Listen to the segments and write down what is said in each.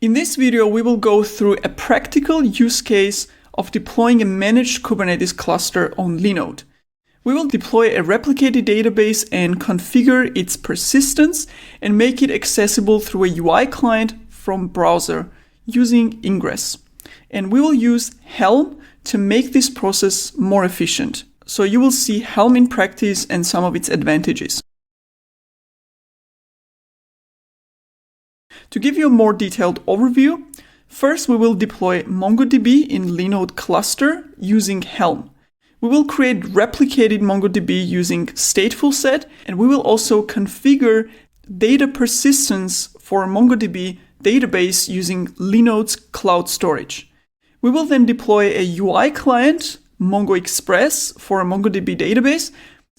In this video, we will go through a practical use case of deploying a managed Kubernetes cluster on Linode. We will deploy a replicated database and configure its persistence and make it accessible through a UI client from browser using Ingress. And we will use Helm to make this process more efficient. So you will see Helm in practice and some of its advantages. To give you a more detailed overview, first we will deploy MongoDB in Linode cluster using Helm. We will create replicated MongoDB using stateful set, and we will also configure data persistence for MongoDB database using Linode's cloud storage. We will then deploy a UI client, Mongo Express, for a MongoDB database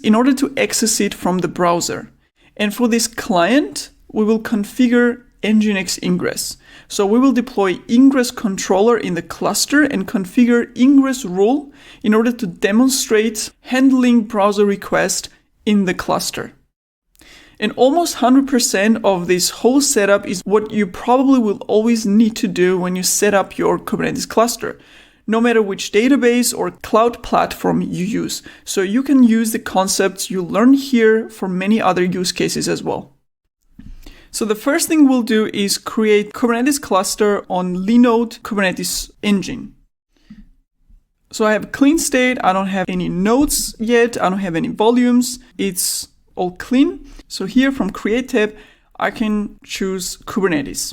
in order to access it from the browser. And for this client, we will configure Nginx Ingress. So we will deploy Ingress controller in the cluster and configure Ingress rule in order to demonstrate handling browser requests in the cluster. And almost 100% of this whole setup is what you probably will always need to do when you set up your Kubernetes cluster, no matter which database or cloud platform you use. So you can use the concepts you learn here for many other use cases as well. So the first thing we'll do is create Kubernetes cluster on Linode Kubernetes engine. So I have a clean state. I don't have any nodes yet. I don't have any volumes. It's all clean. So here from Create tab, I can choose Kubernetes.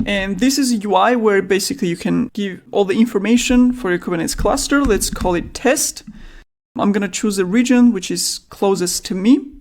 And this is a UI where basically you can give all the information for your Kubernetes cluster. Let's call it test. I'm going to choose a region which is closest to me.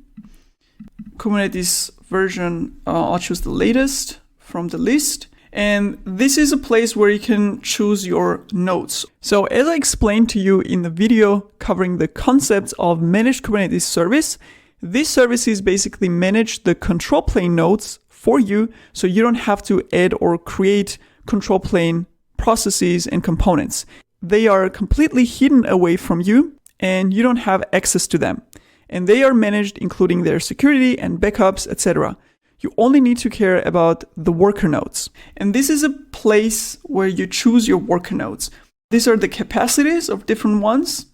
Kubernetes version, I'll choose the latest from the list. And this is a place where you can choose your nodes. So as I explained to you in the video covering the concepts of managed Kubernetes service, this service is basically manage the control plane nodes for you, so you don't have to add or create control plane processes and components. They are completely hidden away from you and you don't have access to them. And they are managed including their security and backups, etc. You only need to care about the worker nodes. And this is a place where you choose your worker nodes. These are the capacities of different ones.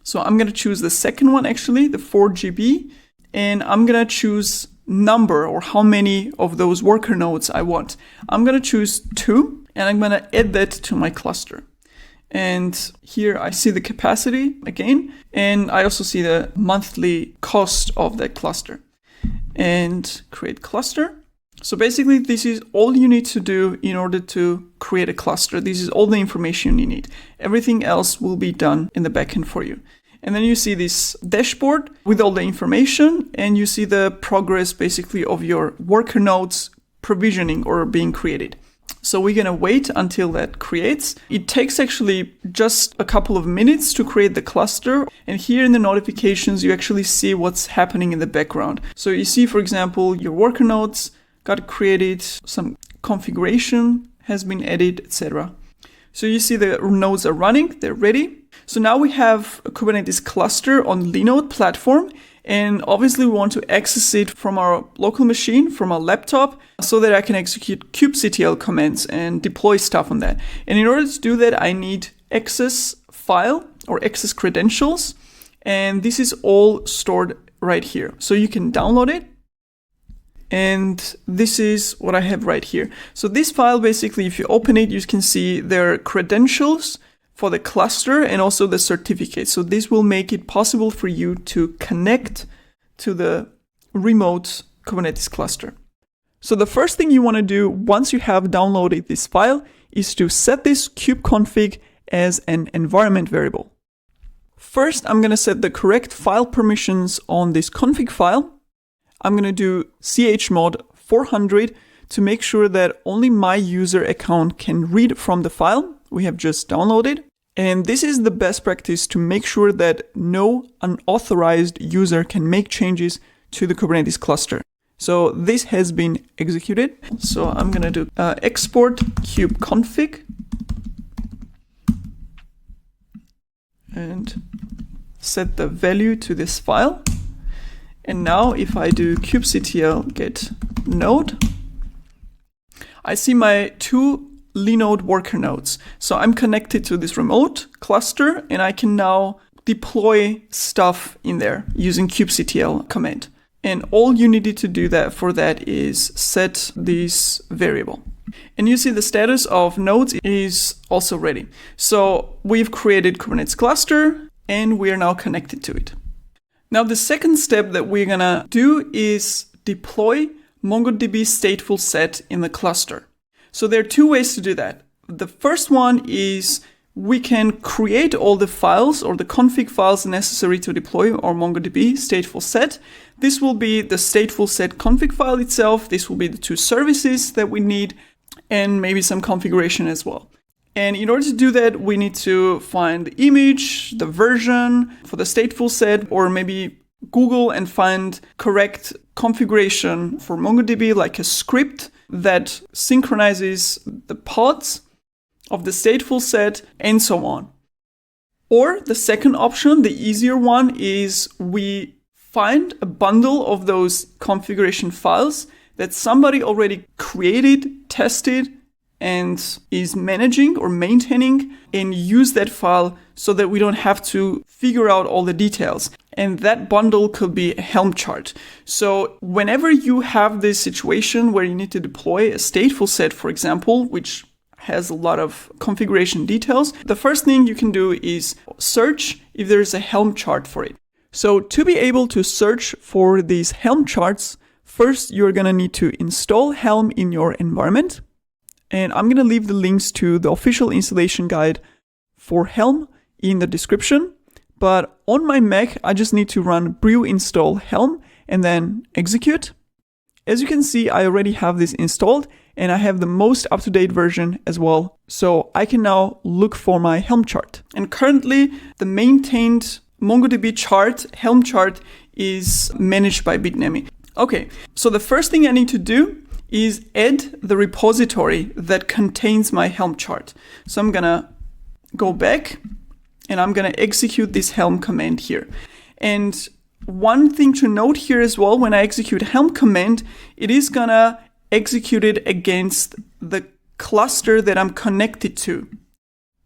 So I'm going to choose the second one, actually, the 4 GB. And I'm going to choose number or how many of those worker nodes I want. I'm going to choose 2 and I'm going to add that to my cluster. And here I see the capacity again, and I also see the monthly cost of that cluster. And create cluster. So basically this is all you need to do in order to create a cluster. This is all the information you need. Everything else will be done in the backend for you. And then you see this dashboard with all the information, and you see the progress basically of your worker nodes provisioning or being created. So we're going to wait until that creates. It takes actually just a couple of minutes to create the cluster. And here in the notifications, you actually see what's happening in the background. So you see, for example, your worker nodes got created, some configuration has been added, etc. So you see the nodes are running, they're ready. So now we have a Kubernetes cluster on Linode platform. And obviously we want to access it from our local machine, from our laptop, so that I can execute kubectl commands and deploy stuff on that. And in order to do that, I need access file or access credentials. And this is all stored right here. So you can download it. And this is what I have right here. So this file, basically, if you open it, you can see there are credentials for the cluster and also the certificate. So this will make it possible for you to connect to the remote Kubernetes cluster. So the first thing you want to do once you have downloaded this file is to set this kubeconfig as an environment variable. First, I'm going to set the correct file permissions on this config file. I'm going to do chmod 400 to make sure that only my user account can read from the file we have just downloaded. And this is the best practice to make sure that no unauthorized user can make changes to the Kubernetes cluster. So this has been executed. So I'm going to do export kubeconfig and set the value to this file. And now if I do kubectl get node, I see my two Linode worker nodes. So I'm connected to this remote cluster, and I can now deploy stuff in there using kubectl command. And all you needed to do that for that is set this variable. And you see the status of nodes is also ready. So we've created Kubernetes cluster and we are now connected to it. Now the second step that we're gonna do is deploy MongoDB stateful set in the cluster. So there are two ways to do that. The first one is we can create all the files or the config files necessary to deploy our MongoDB stateful set. This will be the stateful set config file itself. This will be the two services that we need and maybe some configuration as well. And in order to do that, we need to find the image, the version for the stateful set, or maybe Google and find correct configuration for MongoDB, like a script that synchronizes the pods of the stateful set and so on. Or the second option, the easier one, is we find a bundle of those configuration files that somebody already created, tested, and is managing or maintaining, and use that file so that we don't have to figure out all the details. And that bundle could be a Helm chart. So whenever you have this situation where you need to deploy a stateful set, for example, which has a lot of configuration details, the first thing you can do is search if there's a Helm chart for it. So to be able to search for these Helm charts, first you're gonna need to install Helm in your environment. And I'm gonna leave the links to the official installation guide for Helm in the description. But on my Mac, I just need to run brew install Helm and then execute. As you can see, I already have this installed and I have the most up-to-date version as well. So I can now look for my Helm chart. And currently the maintained MongoDB chart, Helm chart, is managed by Bitnami. Okay, so the first thing I need to do is add the repository that contains my Helm chart. So I'm gonna go back and I'm gonna execute this Helm command here. And one thing to note here as well, when I execute Helm command, it is gonna execute it against the cluster that I'm connected to,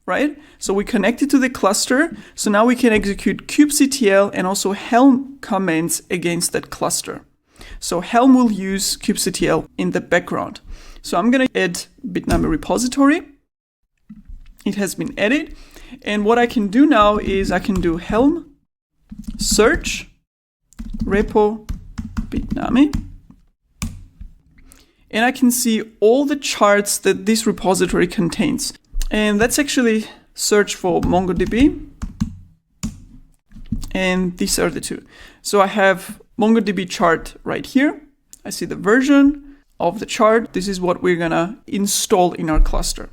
right? So we connected to the cluster, so now we can execute kubectl and also Helm commands against that cluster. So Helm will use kubectl in the background. So I'm gonna add Bitnami repository. It has been added. And what I can do now is I can do Helm search repo Bitnami. And I can see all the charts that this repository contains. And let's actually search for MongoDB. And these are the two. So I have MongoDB chart right here. I see the version of the chart. This is what we're gonna install in our cluster.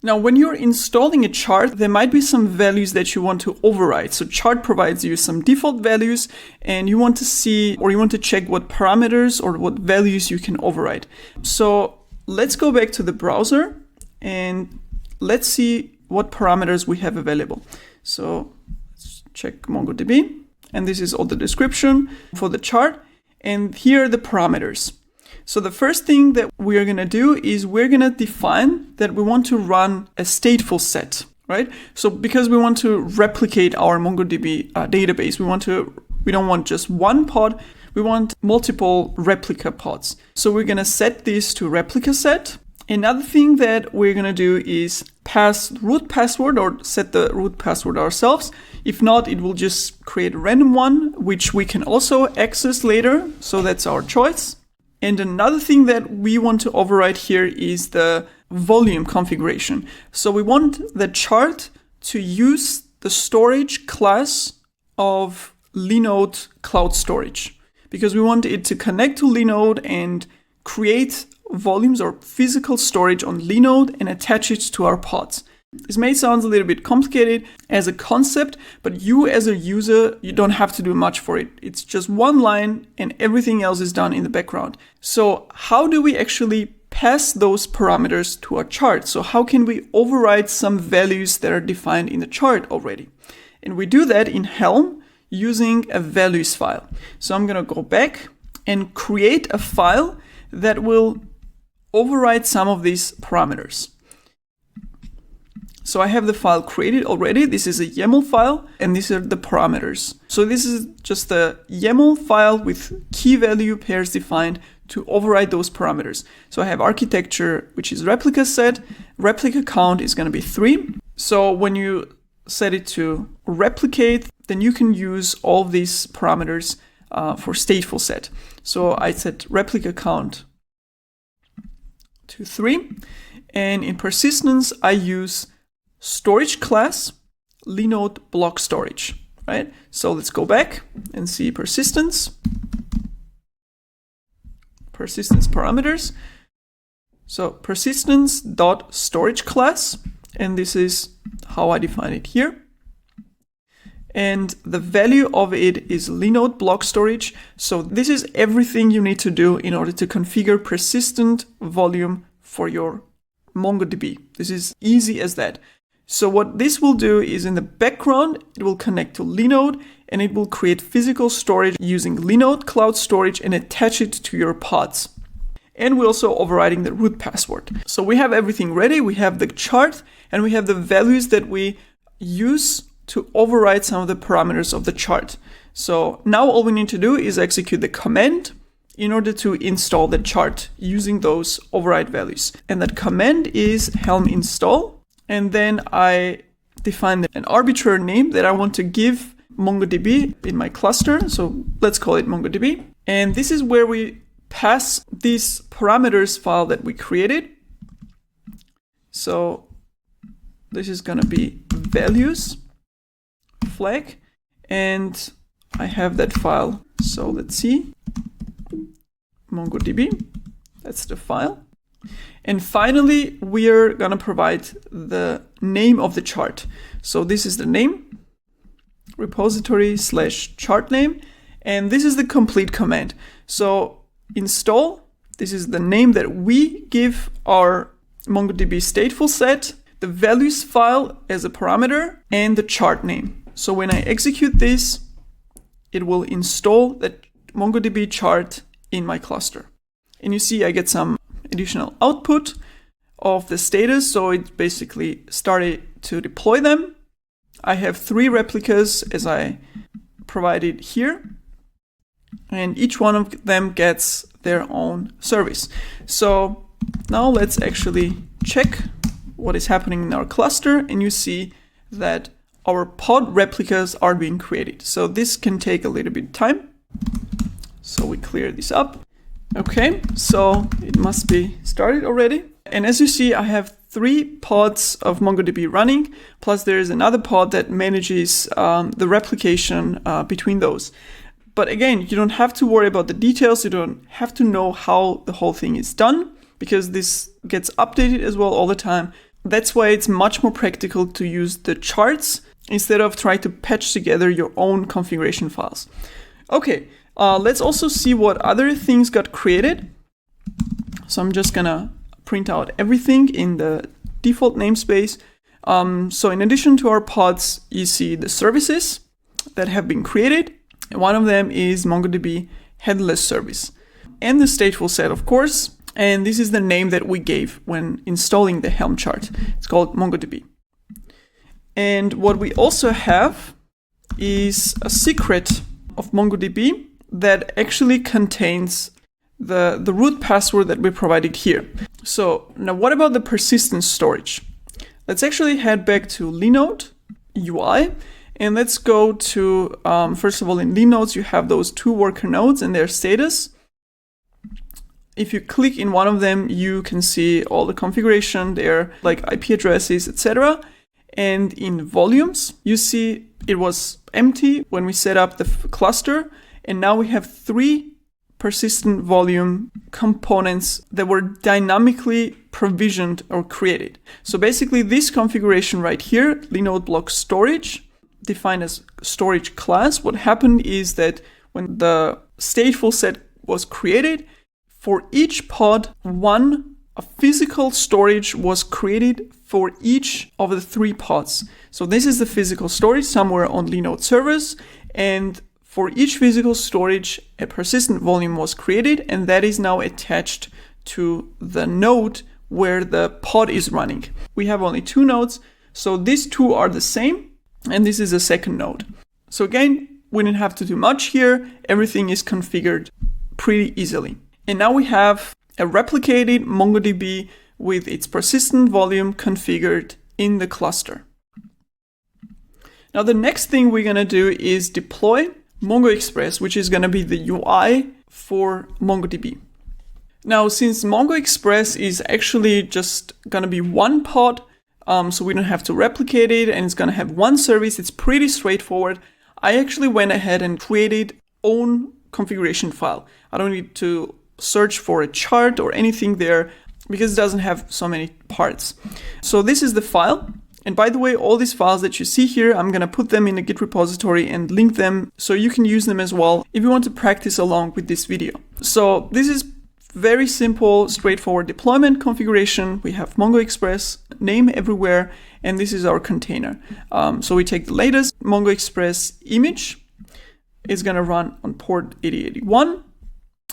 Now, when you're installing a chart, there might be some values that you want to override. So chart provides you some default values and you want to see, or you want to check what parameters or what values you can override. So let's go back to the browser and let's see what parameters we have available. So let's check MongoDB. And this is all the description for the chart. And here are the parameters. So the first thing that we're going to do is we're going to define that we want to run a stateful set, right? So because we want to replicate our MongoDB database, we don't want just one pod, we want multiple replica pods. So we're going to set this to replica set. Another thing that we're going to do is pass root password or set the root password ourselves. If not, it will just create a random one, which we can also access later. So that's our choice. And another thing that we want to override here is the volume configuration. So we want the chart to use the storage class of Linode Cloud Storage because we want it to connect to Linode and create volumes or physical storage on Linode and attach it to our pods. This may sound a little bit complicated as a concept, but you as a user, you don't have to do much for it. It's just one line and everything else is done in the background. So how do we actually pass those parameters to our chart? So how can we override some values that are defined in the chart already? And we do that in Helm using a values file. So I'm going to go back and create a file that will override some of these parameters. So I have the file created already. This is a YAML file, and these are the parameters. So this is just a YAML file with key value pairs defined to override those parameters. So I have architecture, which is replica set. Replica count is going to be 3. So when you set it to replicate, then you can use all of these parameters for stateful set. So I set replica count to 3. And in persistence, I use storage class Linode block storage, right? So let's go back and see persistence parameters. So persistence dot storage class, and this is how I define it here. And the value of it is Linode block storage. So this is everything you need to do in order to configure persistent volume for your MongoDB. This is easy as that. So what this will do is in the background, it will connect to Linode and it will create physical storage using Linode Cloud Storage and attach it to your pods. And we're also overriding the root password. So we have everything ready. We have the chart and we have the values that we use to override some of the parameters of the chart. So now all we need to do is execute the command in order to install the chart using those override values. And that command is helm install. And then I define an arbitrary name that I want to give MongoDB in my cluster. So let's call it MongoDB. And this is where we pass these parameters file that we created. So this is going to be values flag. And I have that file. So let's see. MongoDB. That's the file. And finally, we are going to provide the name of the chart. So this is the name, repository / chart name, and this is the complete command. So install, this is the name that we give our MongoDB stateful set, the values file as a parameter, and the chart name. So when I execute this, it will install the MongoDB chart in my cluster. And you see I get some additional output of the status. So it basically started to deploy them. I have 3 replicas as I provided here. And each one of them gets their own service. So now let's actually check what is happening in our cluster. And you see that our pod replicas are being created. So this can take a little bit of time. So we clear this up. Okay, so it must be started already. And as you see, I have 3 pods of MongoDB running, plus there is another pod that manages the replication between those. But again, you don't have to worry about the details. You don't have to know how the whole thing is done, because this gets updated as well all the time. That's why it's much more practical to use the charts instead of trying to patch together your own configuration files. Okay. Let's also see what other things got created. So I'm just gonna print out everything in the default namespace. So in addition to our pods, you see the services that have been created. One of them is MongoDB headless service and the stateful set, of course. And this is the name that we gave when installing the Helm chart. It's called MongoDB. And what we also have is a secret of MongoDB that actually contains the root password that we provided here. So now what about the persistent storage? Let's actually head back to Linode UI and let's go to, first of all, in Linodes, you have those 2 worker nodes and their status. If you click in one of them, you can see all the configuration there, like IP addresses, etc. And in volumes, you see it was empty when we set up the cluster. And now we have 3 persistent volume components that were dynamically provisioned or created. So basically this configuration right here, Linode block storage, defined as storage class, what happened is that when the stateful set was created, for each pod, a physical storage was created for each of the 3 pods. So this is the physical storage somewhere on Linode servers, and for each physical storage, a persistent volume was created, and that is now attached to the node where the pod is running. We have only 2 nodes, so these 2 are the same, and this is a second node. So again, we didn't have to do much here. Everything is configured pretty easily. And now we have a replicated MongoDB with its persistent volume configured in the cluster. Now the next thing we're gonna do is deploy Mongo Express, which is gonna be the UI for MongoDB. Now, since Mongo Express is actually just gonna be one pod, so we don't have to replicate it, and it's gonna have one service, it's pretty straightforward. I actually went ahead and created own configuration file. I don't need to search for a chart or anything there because it doesn't have so many parts. So this is the file. And by the way, all these files that you see here, I'm going to put them in a Git repository and link them so you can use them as well if you want to practice along with this video. So this is very simple, straightforward deployment configuration. We have Mongo Express name everywhere, and this is our container. So we take the latest Mongo Express image. It's going to run on port 8081.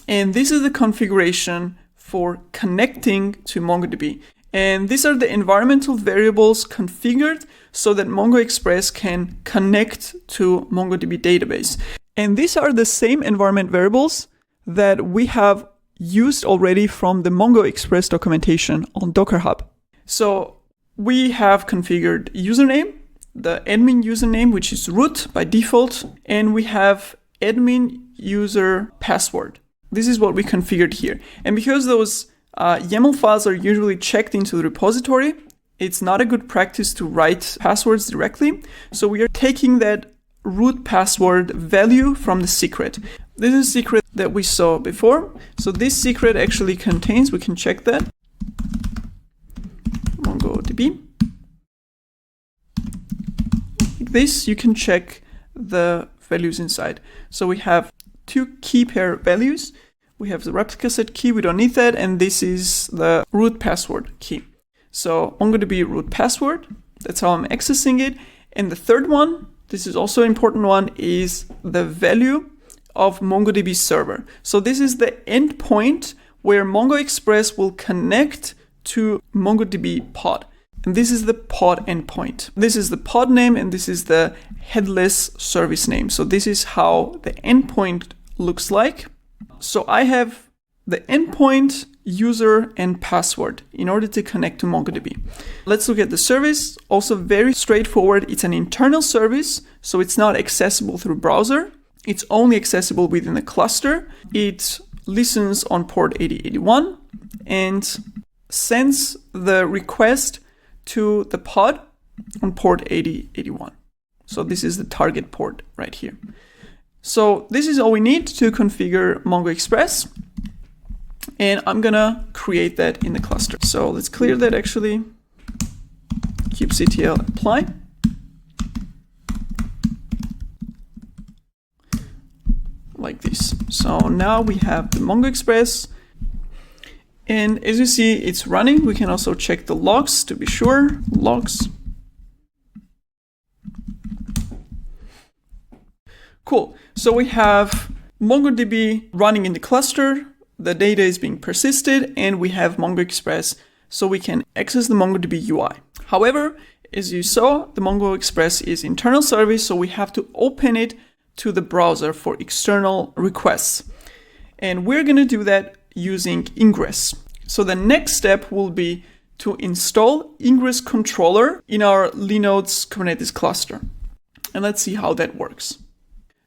And this is the configuration for connecting to MongoDB. And these are the environmental variables configured so that Mongo Express can connect to MongoDB database. And these are the same environment variables that we have used already from the Mongo Express documentation on Docker Hub. So we have configured username, the admin username, which is root by default, and we have admin user password. This is what we configured here. And because those YAML files are usually checked into the repository, it's not a good practice to write passwords directly. So we are taking that root password value from the secret. This is a secret that we saw before. So this secret actually contains, we can check that, MongoDB. Like this, you can check the values inside. So we have 2 key pair values. We have the replica set key, we don't need that, and this is the root password key. So MongoDB root password, that's how I'm accessing it. And the third one, this is also an important one, is the value of MongoDB server. So this is the endpoint where Mongo Express will connect to MongoDB pod. And this is the pod endpoint. This is the pod name, and this is the headless service name. So this is how the endpoint looks like. So I have the endpoint, user, and password in order to connect to MongoDB. Let's look at the service. Also very straightforward. It's an internal service, so it's not accessible through browser. It's only accessible within the cluster. It listens on port 8081 and sends the request to the pod on port 8081. So this is the target port right here. So this is all we need to configure Mongo Express. And I'm gonna create that in the cluster. So let's clear that actually. kubectl apply. Like this. So now we have the Mongo Express. And as you see, it's running. We can also check the logs to be sure. Logs. Cool. So we have MongoDB running in the cluster. The data is being persisted, and we have Mongo Express so we can access the MongoDB UI. However, as you saw, the Mongo Express is internal service, so we have to open it to the browser for external requests. And we're going to do that using Ingress. So the next step will be to install Ingress controller in our Linux Kubernetes cluster. And let's see how that works.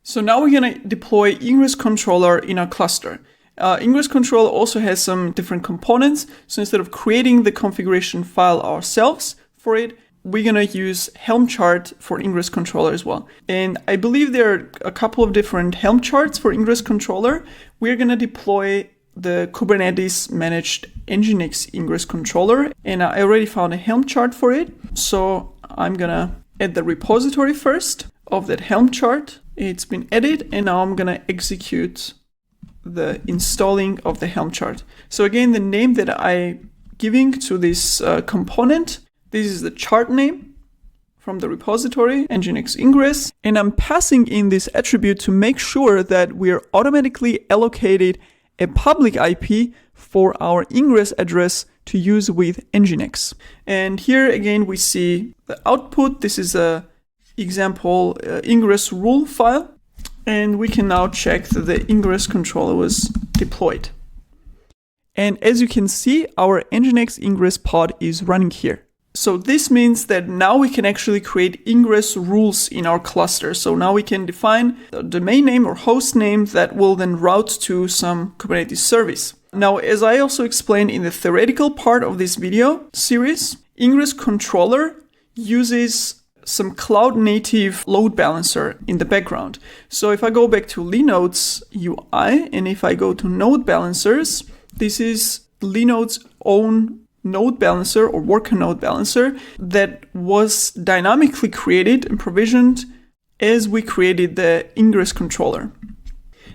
So now we're going to deploy Ingress controller in our cluster. Ingress controller also has some different components. So instead of creating the configuration file ourselves for it, we're going to use Helm chart for Ingress controller as well. And I believe there are a couple of different Helm charts for Ingress controller. We're going to deploy the Kubernetes managed Nginx Ingress controller. And I already found a Helm chart for it. So I'm going to add the repository first of that Helm chart. It's been added, and now I'm going to execute the installing of the Helm chart. So again, the name that I'm giving to this component, this is the chart name from the repository, Nginx Ingress, and I'm passing in this attribute to make sure that we're automatically allocated a public IP for our ingress address to use with Nginx. And here again we see the output. This is a example ingress rule file, and we can now check that the ingress controller was deployed. And as you can see, our Nginx ingress pod is running here. So this means that now we can actually create ingress rules in our cluster. So now we can define the domain name or host name that will then route to some Kubernetes service. Now, as I also explained in the theoretical part of this video series, ingress controller uses some cloud native load balancer in the background. So if I go back to Linode's UI, and if I go to node balancers, this is Linode's own node balancer or worker node balancer that was dynamically created and provisioned as we created the ingress controller.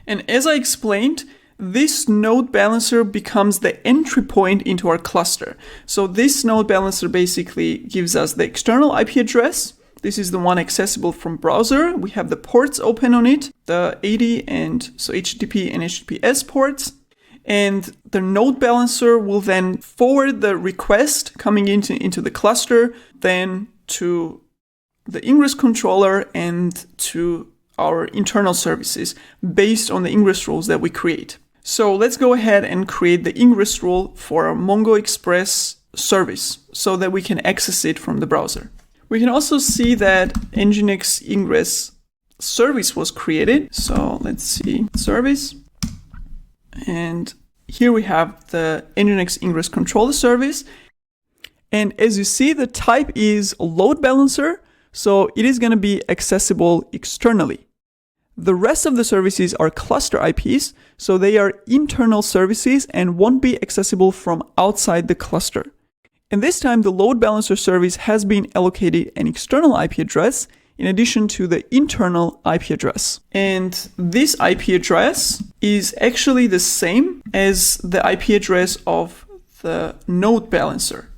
And as I explained, this node balancer becomes the entry point into our cluster. So this node balancer basically gives us the external IP address. This is the one accessible from browser. We have the ports open on it, the 80 and so HTTP and HTTPS ports. And the node balancer will then forward the request coming into the cluster, then to the ingress controller and to our internal services based on the ingress rules that we create. So let's go ahead and create the ingress rule for our Mongo Express service so that we can access it from the browser. We can also see that Nginx ingress service was created. So let's see, service. And here we have the Nginx ingress controller service. And as you see, the type is load balancer, so it is going to be accessible externally. The rest of the services are cluster IPs, so they are internal services and won't be accessible from outside the cluster. And this time, the load balancer service has been allocated an external IP address in addition to the internal IP address. And this IP address is actually the same as the IP address of the node balancer.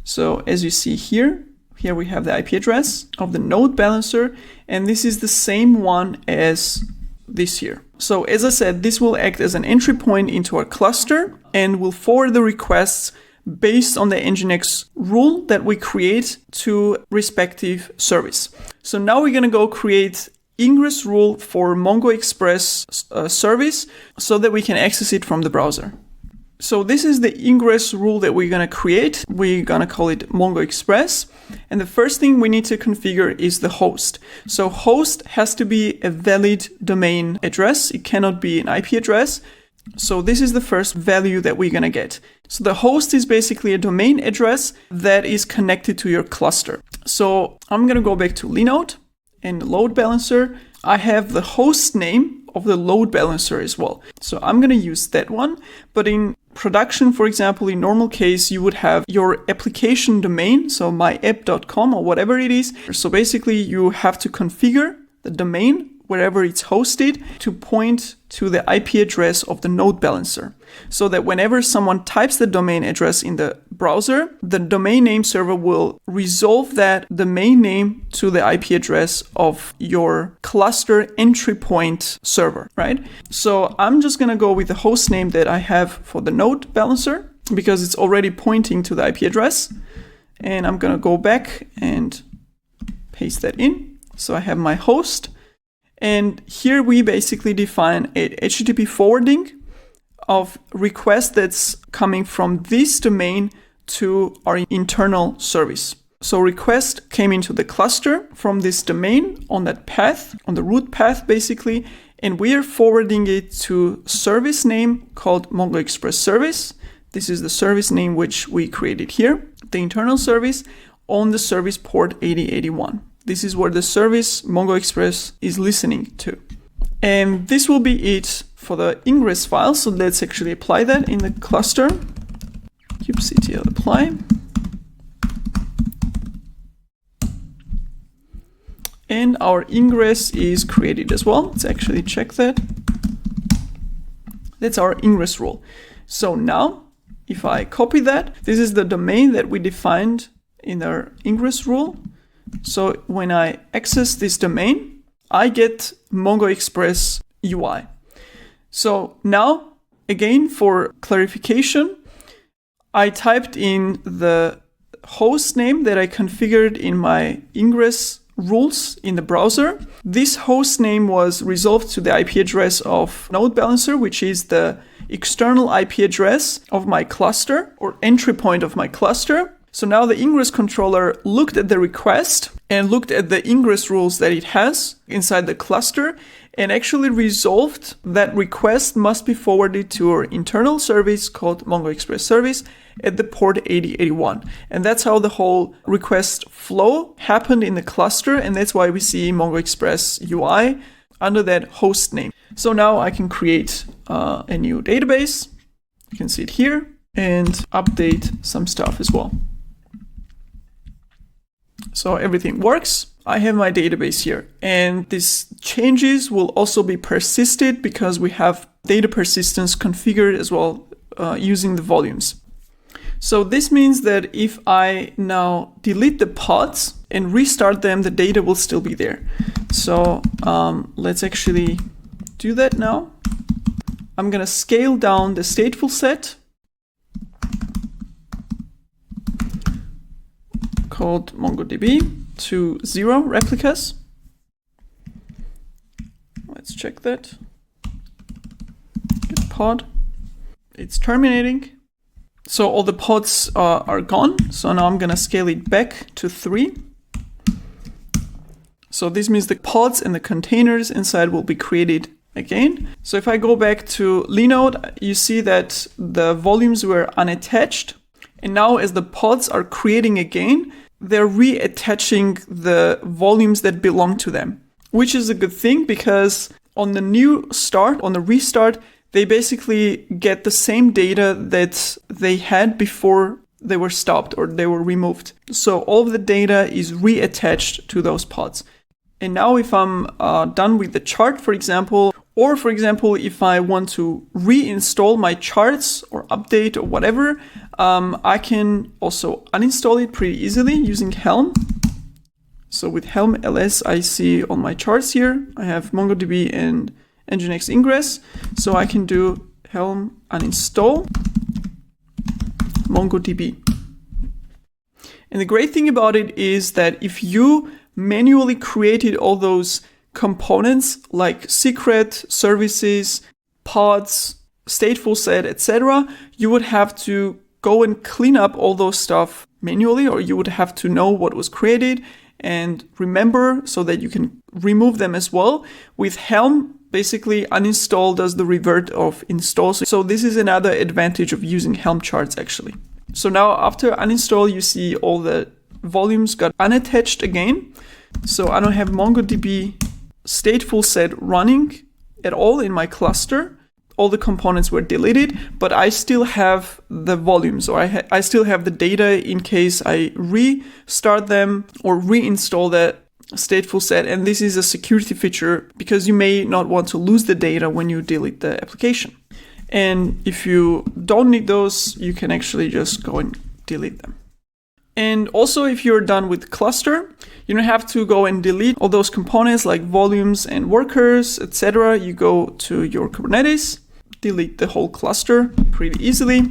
So as you see here we have the IP address of the node balancer, and this is the same one as this here. So as I said, this will act as an entry point into our cluster and will forward the requests based on the Nginx rule that we create to respective service. So now we're going to go create ingress rule for Mongo Express service so that we can access it from the browser. So this is the ingress rule that we're going to create. We're going to call it Mongo Express. And the first thing we need to configure is the host. So host has to be a valid domain address. It cannot be an IP address. So this is the first value that we're going to get. So the host is basically a domain address that is connected to your cluster. So I'm going to go back to Linode and load balancer. I have the host name of the load balancer as well. So I'm going to use that one. But in production, for example, in normal case, you would have your application domain. So myapp.com or whatever it is. So basically you have to configure the domain wherever it's hosted to point to the IP address of the node balancer. So that whenever someone types the domain address in the browser, the domain name server will resolve that domain name to the IP address of your cluster entry point server, right? So I'm just going to go with the host name that I have for the node balancer because it's already pointing to the IP address. And I'm going to go back and paste that in. So I have my host. And here we basically define a HTTP forwarding of request that's coming from this domain to our internal service. So request came into the cluster from this domain on that path, on the root path basically, and we are forwarding it to service name called Mongo Express service. This is the service name which we created here, the internal service on the service port 8081. This is where the service Mongo Express is listening to. And this will be it for the ingress file. So let's actually apply that in the cluster. kubectl apply. And our ingress is created as well. Let's actually check that. That's our ingress rule. So now, if I copy that, this is the domain that we defined in our ingress rule. So when I access this domain, I get Mongo Express UI. So now again, for clarification, I typed in the host name that I configured in my ingress rules in the browser. This host name was resolved to the IP address of Node Balancer, which is the external IP address of my cluster or entry point of my cluster. So now the ingress controller looked at the request and looked at the ingress rules that it has inside the cluster and actually resolved that request must be forwarded to our internal service called Mongo Express Service at the port 8081. And that's how the whole request flow happened in the cluster. And that's why we see Mongo Express UI under that host name. So now I can create a new database. You can see it here and update some stuff as well. So everything works. I have my database here, and these changes will also be persisted because we have data persistence configured as well using the volumes. So this means that if I now delete the pods and restart them, the data will still be there. So let's actually do that now. I'm going to scale down the stateful set called MongoDB to 0 replicas. Let's check that. Get pod. It's terminating. So all the pods are gone. So now I'm going to scale it back to 3. So this means the pods and the containers inside will be created again. So if I go back to Linode, you see that the volumes were unattached. And now as the pods are creating again, they're reattaching the volumes that belong to them, which is a good thing because on the new start, on the restart, they basically get the same data that they had before they were stopped or they were removed. So all of the data is reattached to those pods. And now if I'm done with the chart, for example, or for example, if I want to reinstall my charts or update or whatever, I can also uninstall it pretty easily using Helm. So with Helm ls, I see on my charts here, I have MongoDB and Nginx Ingress. So I can do Helm uninstall MongoDB. And the great thing about it is that if you manually created all those components like secret, services, pods, stateful set, etc., you would have to go and clean up all those stuff manually, or you would have to know what was created and remember so that you can remove them as well. With Helm, basically uninstall does the revert of install. So this is another advantage of using Helm charts actually. So now after uninstall, you see all the volumes got unattached again. So I don't have MongoDB stateful set running at all in my cluster. All the components were deleted, but I still have the volumes, or I still have the data in case I restart them or reinstall the stateful set. And this is a security feature because you may not want to lose the data when you delete the application. And if you don't need those, you can actually just go and delete them. And also, if you're done with cluster, you don't have to go and delete all those components like volumes and workers, etc. You go to your Kubernetes, delete the whole cluster pretty easily.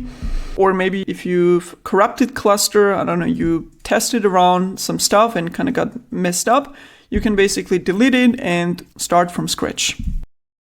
Or maybe if you've corrupted cluster, I don't know, you tested around some stuff and kind of got messed up, you can basically delete it and start from scratch.